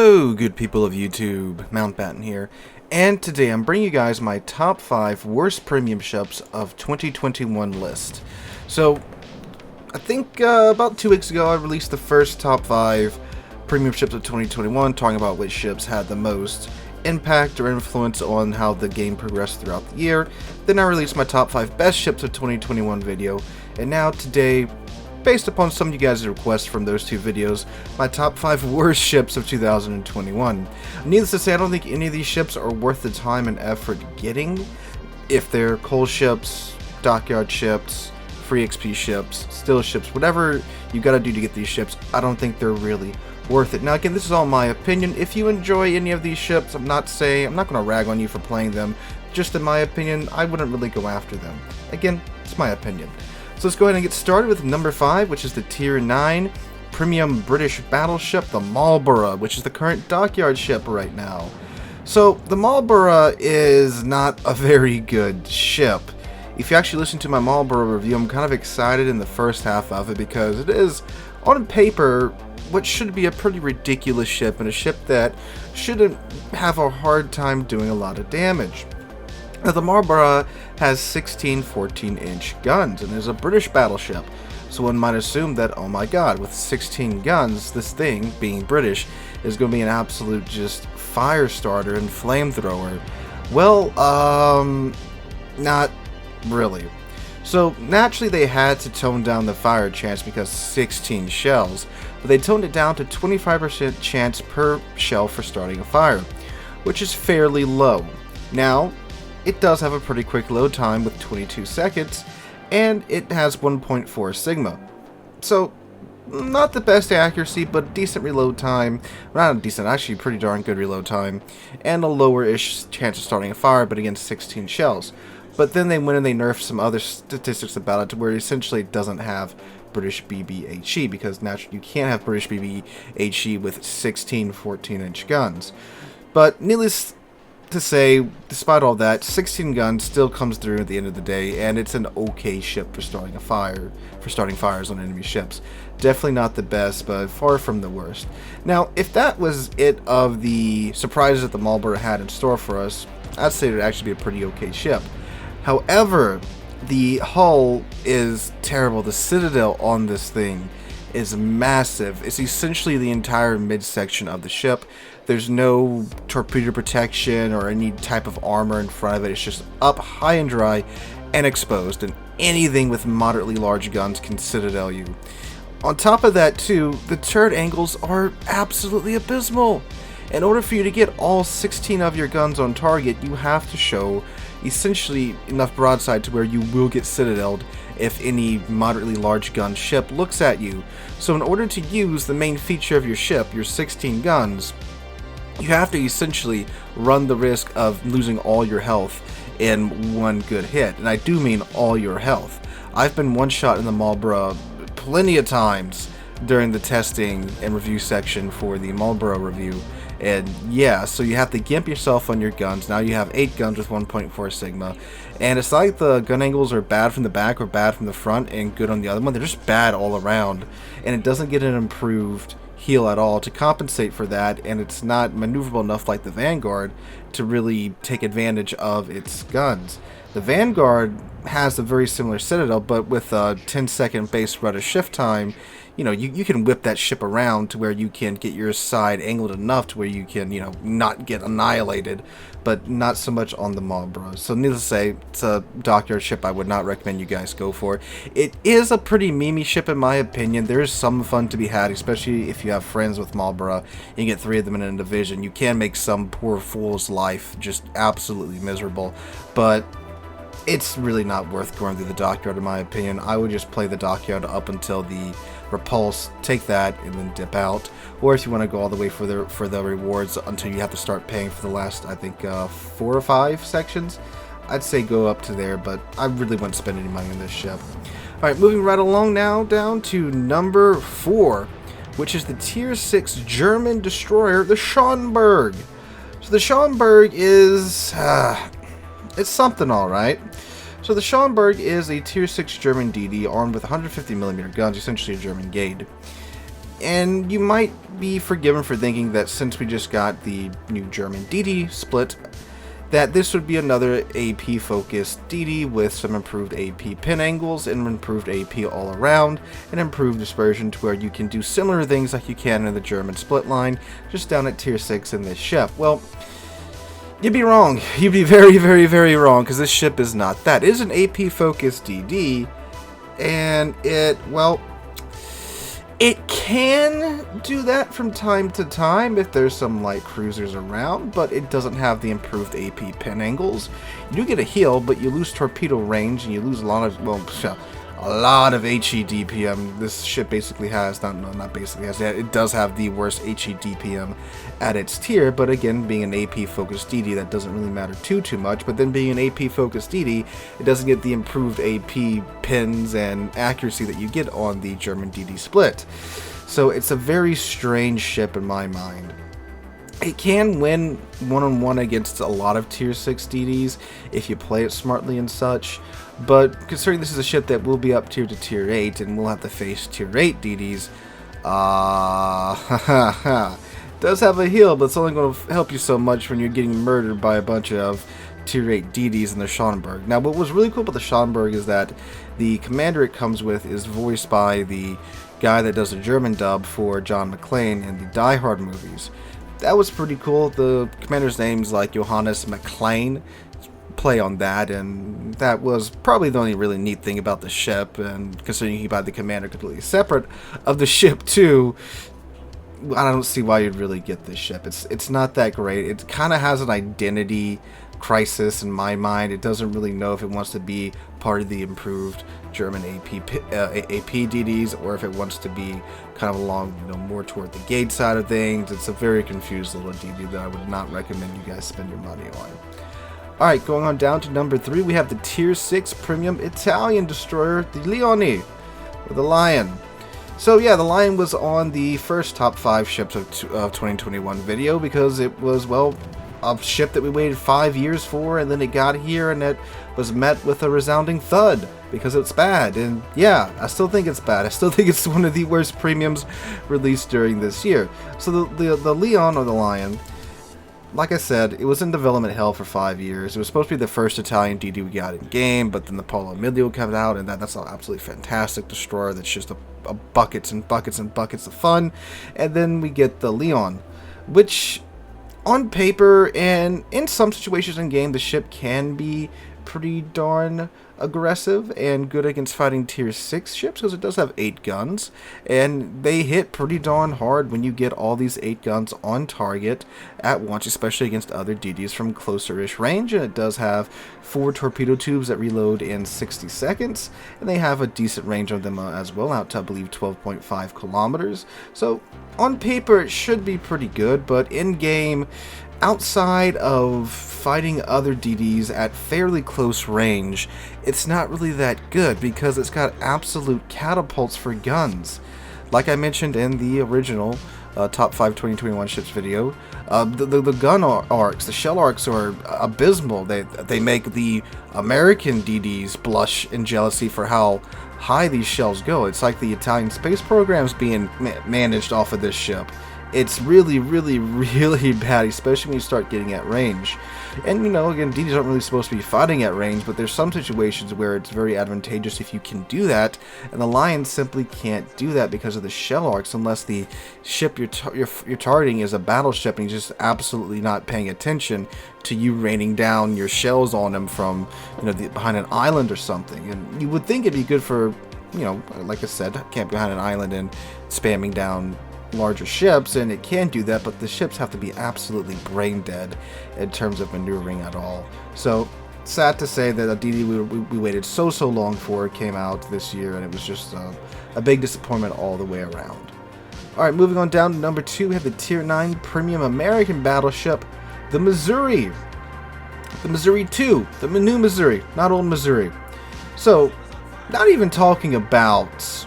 Hello, good people of YouTube, Mountbatten here, and today I'm bringing you guys my top 5 worst premium ships of 2021 list. So, I think about 2 weeks ago I released the first top 5 premium ships of 2021, talking about which ships had the most impact or influence on how the game progressed throughout the year. Then I released my top 5 best ships of 2021 video, and now today, based upon some of you guys' requests from those 2 videos, my top 5 worst ships of 2021. Needless to say, I don't think any of these ships are worth the time and effort getting. If they're coal ships, dockyard ships, free XP ships, still ships, whatever you gotta do to get these ships, I don't think they're really worth it. Now again, this is all my opinion. If you enjoy any of these ships, I'm not gonna rag on you for playing them. Just in my opinion, I wouldn't really go after them. Again, it's my opinion. So let's go ahead and get started with number 5, which is the Tier 9 Premium British Battleship, the Marlboro, which is the current dockyard ship right now. So, the Marlboro is not a very good ship. If you actually listen to my Marlboro review, I'm kind of excited in the first half of it because it is, on paper, what should be a pretty ridiculous ship, and a ship that shouldn't have a hard time doing a lot of damage. Now, the Marlboro has 16 14-inch guns and is a British battleship, so one might assume that, oh my god, with 16 guns, this thing, being British, is going to be an absolute just fire starter and flamethrower. Well, not really. So, naturally they had to tone down the fire chance because 16 shells, but they toned it down to 25% chance per shell for starting a fire, which is fairly low. Now, it does have a pretty quick load time with 22 seconds, and it has 1.4 sigma. So, not the best accuracy, but decent reload time. Not decent, actually pretty darn good reload time, and a lower-ish chance of starting a fire, but again, 16 shells. But then they went and they nerfed some other statistics about it to where essentially it doesn't have British BBHE, because naturally you can't have British BBHE with 16 14-inch guns. But needless to say, despite all that, 16 guns still comes through at the end of the day, and it's an okay ship for starting fires on enemy ships. Definitely not the best, but far from the worst. Now, if that was it of the surprises that the Marlboro had in store for us, I'd say it would actually be a pretty okay ship. However, the hull is terrible. The citadel on this thing is massive. It's essentially the entire midsection of the ship. There's no torpedo protection or any type of armor in front of it. It's just up high and dry and exposed, and anything with moderately large guns can citadel you. On top of that too, the turret angles are absolutely abysmal. In order for you to get all 16 of your guns on target, you have to show essentially enough broadside to where you will get citadeled if any moderately large gun ship looks at you. So in order to use the main feature of your ship, your 16 guns, you have to essentially run the risk of losing all your health in one good hit. And I do mean all your health. I've been one-shot in the Marlboro plenty of times during the testing and review section for the Marlboro review. And yeah, so you have to gimp yourself on your guns. Now you have 8 guns with 1.4 sigma. And it's like the gun angles are bad from the back or bad from the front and good on the other one. They're just bad all around. And it doesn't get an improved heal at all to compensate for that, and it's not maneuverable enough like the Vanguard to really take advantage of its guns. The Vanguard has a very similar citadel, but with a 10-second base rudder shift time, you know, you can whip that ship around to where you can get your side angled enough to where you can, you know, not get annihilated, but not so much on the Marlboro. So needless to say, it's a dockyard ship I would not recommend you guys go for. It is a pretty memey ship in my opinion. There is some fun to be had, especially if you have friends with Marlboro. You get 3 of them in a division. You can make some poor fool's life just absolutely miserable, but it's really not worth going through the dockyard in my opinion. I would just play the dockyard up until the repulse, take that, and then dip out. Or if you want to go all the way for the rewards until you have to start paying for the last, I think, 4 or 5 sections, I'd say go up to there, but I really wouldn't spend any money on this ship. Alright, moving right along now, down to number 4, which is the Tier 6 German destroyer, the Schomburg. So the Schomburg is it's something alright. So the Schomburg is a Tier 6 German DD armed with 150mm guns, essentially a German Gade. And you might be forgiven for thinking that since we just got the new German DD split, that this would be another AP focused DD with some improved AP pin angles and improved AP all around and improved dispersion to where you can do similar things like you can in the German split line just down at tier 6 in this ship. Well, you'd be wrong. You'd be very, very, very wrong, because this ship is not that. It is an AP focused DD, and it can do that from time to time if there's some light cruisers around, but it doesn't have the improved AP pin angles. You do get a heal, but you lose torpedo range and you lose a lot of, HE DPM. This ship basically has, not basically has, it does have the worst HE DPM at its tier, but again, being an AP focused DD, that doesn't really matter too much. But then being an AP focused DD, it doesn't get the improved AP pins and accuracy that you get on the German DD split. So it's a very strange ship in my mind. It can win one-on-one against a lot of tier 6 DDs if you play it smartly and such, but considering this is a ship that will be up tier to tier 8 and we'll have to face tier 8 DDs, does have a heal, but it's only going to help you so much when you're getting murdered by a bunch of tier 8 DDs in the Schomburg. Now, what was really cool about the Schomburg is that the commander it comes with is voiced by the guy that does the German dub for John McClane in the Die Hard movies. That was pretty cool. The commander's name's like Johannes McClane, play on that, and that was probably the only really neat thing about the ship. And considering he bought the commander completely separate of the ship too, I don't see why you'd really get this ship. It's not that great. It kind of has an identity crisis in my mind. It doesn't really know if it wants to be part of the improved German AP DDs or if it wants to be kind of along, more toward the gauge side of things. It's a very confused little DD that I would not recommend you guys spend your money on. Alright, going on down to number 3, we have the tier 6 premium Italian destroyer, the Leone, or the Lion. So yeah, the Lion was on the first top 5 ships of 2021 video because it was, a ship that we waited 5 years for, and then it got here and it was met with a resounding thud because it's bad. And yeah, I still think it's bad. I still think it's one of the worst premiums released during this year. So the Leon, or the Lion, like I said, it was in development hell for 5 years. It was supposed to be the first Italian DD we got in game, but then the Polo Emilio came out, and that's an absolutely fantastic destroyer that's just a buckets and buckets and buckets of fun. And then we get the Leon, which on paper and in some situations in game, the ship can be pretty darn aggressive and good against fighting tier 6 ships because it does have 8 guns, and they hit pretty darn hard when you get all these 8 guns on target at once, especially against other DDs from closer-ish range. And it does have 4 torpedo tubes that reload in 60 seconds, and they have a decent range on them as well, out to I believe 12.5 kilometers. So on paper it should be pretty good, but in game, outside of fighting other DDs at fairly close range, it's not really that good because it's got absolute catapults for guns. Like I mentioned in the original Top 5 2021 Ships video, the gun arcs, the shell arcs are abysmal. They make the American DDs blush in jealousy for how high these shells go. It's like the Italian space program's being managed off of this ship. It's really, really, really bad, especially when you start getting at range. And, again, DDs aren't really supposed to be fighting at range, but there's some situations where it's very advantageous if you can do that, and the Lion simply can't do that because of the shell arcs unless the ship you're targeting is a battleship and you're just absolutely not paying attention to you raining down your shells on them from, behind an island or something. And you would think it'd be good for, like I said, camp behind an island and spamming down larger ships, and it can do that, but the ships have to be absolutely brain dead in terms of maneuvering at all. So sad to say that a DD we waited so long for came out this year, and it was just a big disappointment all the way around. Alright, moving on down to number 2, we have the tier 9 premium American battleship, the Missouri. The Missouri 2, the new Missouri, not old Missouri. So, not even talking about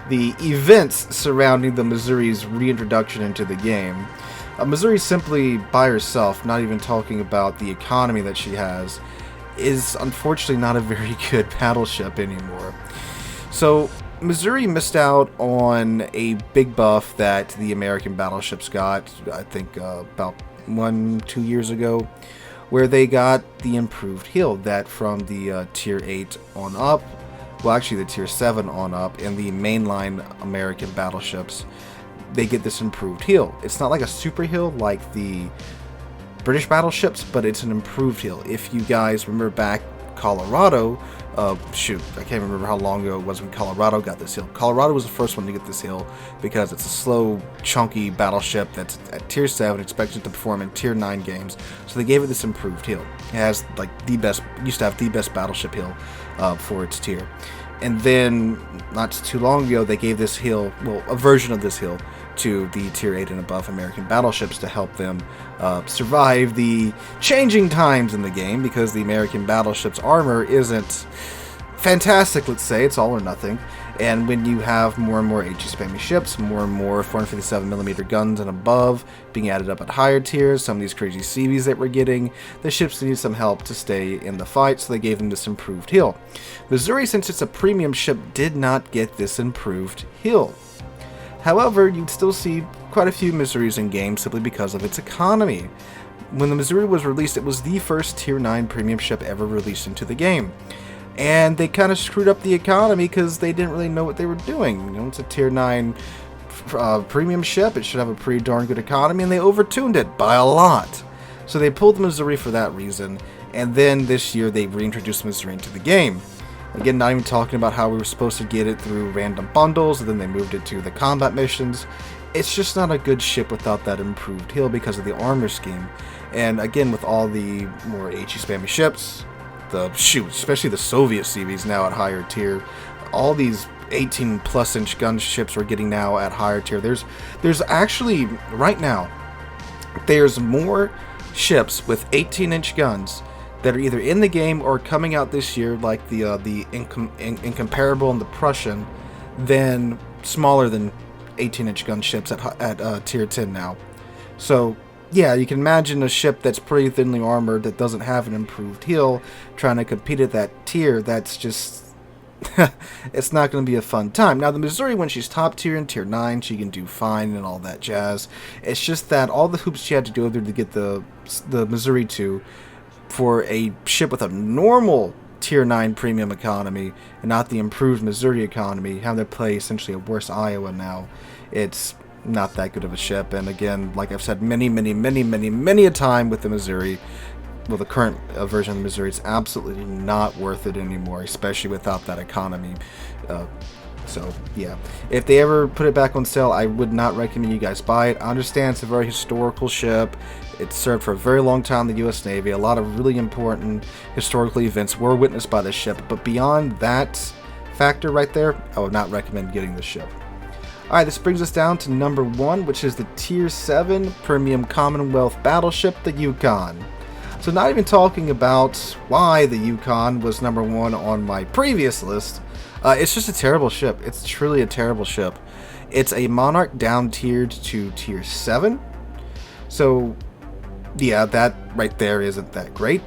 the events surrounding the Missouri's reintroduction into the game. Missouri simply by herself, not even talking about the economy that she has, is unfortunately not a very good battleship anymore. So Missouri missed out on a big buff that the American battleships got, I think about 1-2 years ago, where they got the improved heal that from the Tier 8 on up, well actually the Tier 7 on up, and the mainline American battleships, they get this improved heal. It's not like a super heal like the British battleships, but it's an improved heal. If you guys remember back Colorado, shoot, I can't remember how long ago it was when Colorado got this heal. Colorado was the first one to get this heal because it's a slow, chunky battleship that's at Tier 7, expected to perform in Tier 9 games. So they gave it this improved heal. It has like the best, used to have the best battleship heal for its tier. And then, not too long ago, they gave this heal, well, a version of this heal, to the Tier 8 and above American battleships to help them survive the changing times in the game, because the American battleship's armor isn't fantastic, let's say. It's all or nothing. And when you have more and more HE spammy ships, more and more 457mm guns and above being added up at higher tiers, some of these crazy CVs that we're getting, the ships need some help to stay in the fight, so they gave them this improved heal. Missouri, since it's a premium ship, did not get this improved heal. However, you'd still see quite a few Missouris in games simply because of its economy. When the Missouri was released, it was the first Tier 9 premium ship ever released into the game. And they kind of screwed up the economy because they didn't really know what they were doing. You know, it's a Tier 9 premium ship. It should have a pretty darn good economy, and they overtuned it by a lot. So they pulled the Missouri for that reason, and then this year they reintroduced Missouri into the game. Again, not even talking about how we were supposed to get it through random bundles, and then they moved it to the combat missions. It's just not a good ship without that improved heal because of the armor scheme. And again, with all the more HE spammy ships, especially the Soviet CVs now at higher tier, all these 18 plus inch gun ships we're getting now at higher tier. There's actually, right now, there's more ships with 18-inch guns that are either in the game or coming out this year, like the Incomparable and the Prussian, than smaller than 18-inch gunships at Tier 10 now. So, yeah, you can imagine a ship that's pretty thinly armored that doesn't have an improved heal trying to compete at that tier. That's just... it's not going to be a fun time. Now, the Missouri, when she's top tier in Tier 9, she can do fine and all that jazz. It's just that all the hoops she had to go through to get the Missouri 2 for a ship with a normal Tier 9 premium economy and not the improved Missouri economy, having to play essentially a worse Iowa now, it's not that good of a ship. And again, like I've said many a time with the Missouri, well, the current version of the Missouri, it's absolutely not worth it anymore, especially without that economy. So, yeah. If they ever put it back on sale, I would not recommend you guys buy it. I understand it's a very historical ship. It served for a very long time in the U.S. Navy. A lot of really important historical events were witnessed by this ship. But beyond that factor right there, I would not recommend getting this ship. Alright, this brings us down to number 1, which is the Tier 7 Premium Commonwealth Battleship, the Yukon. So not even talking about why the Yukon was number 1 on my previous list. It's just a terrible ship. It's truly a terrible ship. It's a Monarch down-tiered to Tier 7. So, yeah, that right there isn't that great.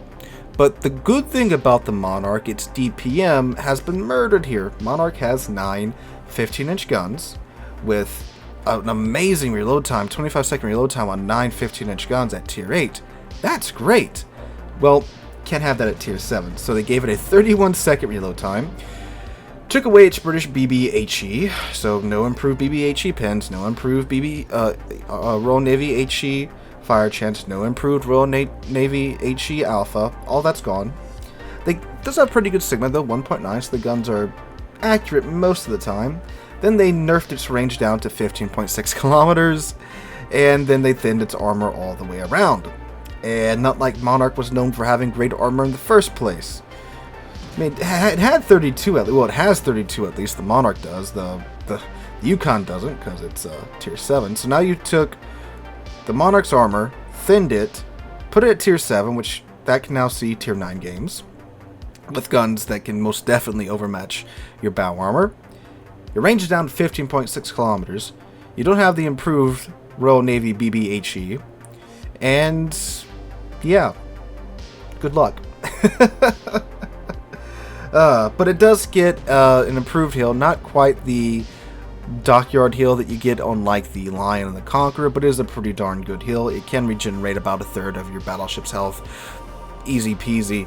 But the good thing about the Monarch, its DPM, has been murdered here. Monarch has 9 15-inch guns with an amazing reload time, 25-second reload time on 9 15-inch guns at Tier 8. That's great. Well, can't have that at Tier 7, so they gave it a 31-second reload time. Took away its British BB-HE, so no improved BB-HE pins, no improved Royal Navy HE fire chance, no improved Royal Navy HE alpha. All that's gone. They does have pretty good Sigma though, 1.9, so the guns are accurate most of the time. Then they nerfed its range down to 15.6 kilometers, and then they thinned its armor all the way around. And not like Monarch was known for having great armor in the first place. I mean, it had 32 at least. Well, it has 32 at least. The Monarch does. The Yukon doesn't because it's Tier 7. So now you took the Monarch's armor, thinned it, put it at Tier 7, which that can now see Tier 9 games with guns that can most definitely overmatch your bow armor. Your range is down to 15.6 kilometers. You don't have the improved Royal Navy BB-HE. And yeah, good luck. But it does get an improved heal, not quite the dockyard heal that you get on like the Lion and the Conqueror, but it is a pretty darn good heal. It can regenerate about a third of your battleship's health. Easy peasy.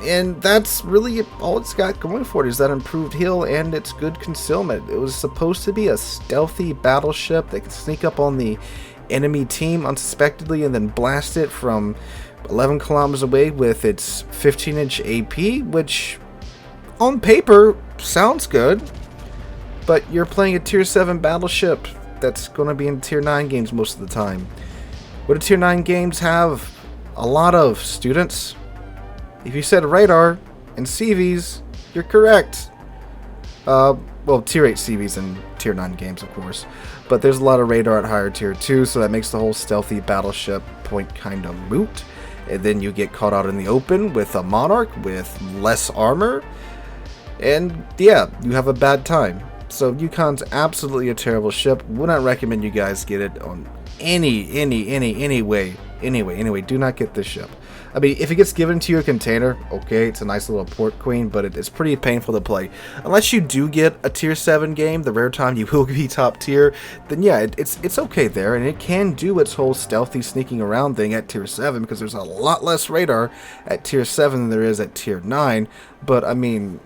And that's really all it's got going for it, is that improved heal and its good concealment. It was supposed to be a stealthy battleship that could sneak up on the enemy team unsuspectedly and then blast it from 11 kilometers away with its 15-inch AP, which on paper sounds good, but you're playing a tier 7 battleship that's going to be in tier 9 games most of the time. What do tier 9 games have? A lot of students. If you said radar and CVs, you're correct. Well, tier 8 CVs and tier 9 games, of course. But there's a lot of radar at higher tier 2, so that makes the whole stealthy battleship point kind of moot. And then you get caught out in the open with a Monarch with less armor. And yeah, you have a bad time. So Yukon's absolutely a terrible ship. Would not recommend you guys get it on any way. Anyway, do not get this ship. I mean, if it gets given to you a container, okay, it's a nice little port queen, but it's pretty painful to play. Unless you do get a tier 7 game, the rare time you will be top tier, then yeah, it's okay there, and it can do its whole stealthy sneaking around thing at tier 7, because there's a lot less radar at tier 7 than there is at tier 9, but I mean,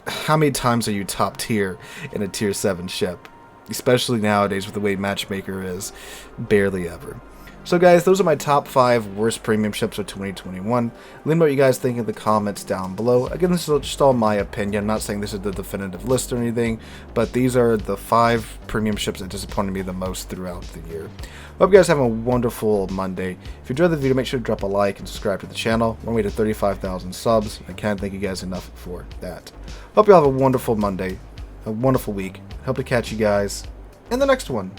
how many times are you top tier in a tier 7 ship? Especially nowadays with the way Matchmaker is. Barely ever. So guys, those are my top 5 worst premium ships of 2021. Let me know what you guys think in the comments down below. Again, this is just all my opinion. I'm not saying this is the definitive list or anything, but these are the 5 premium ships that disappointed me the most throughout the year. Hope you guys have a wonderful Monday. If you enjoyed the video, make sure to drop a like and subscribe to the channel. We're on our way to 35,000 subs. I can't thank you guys enough for that. Hope you all have a wonderful Monday, a wonderful week. Hope to catch you guys in the next one.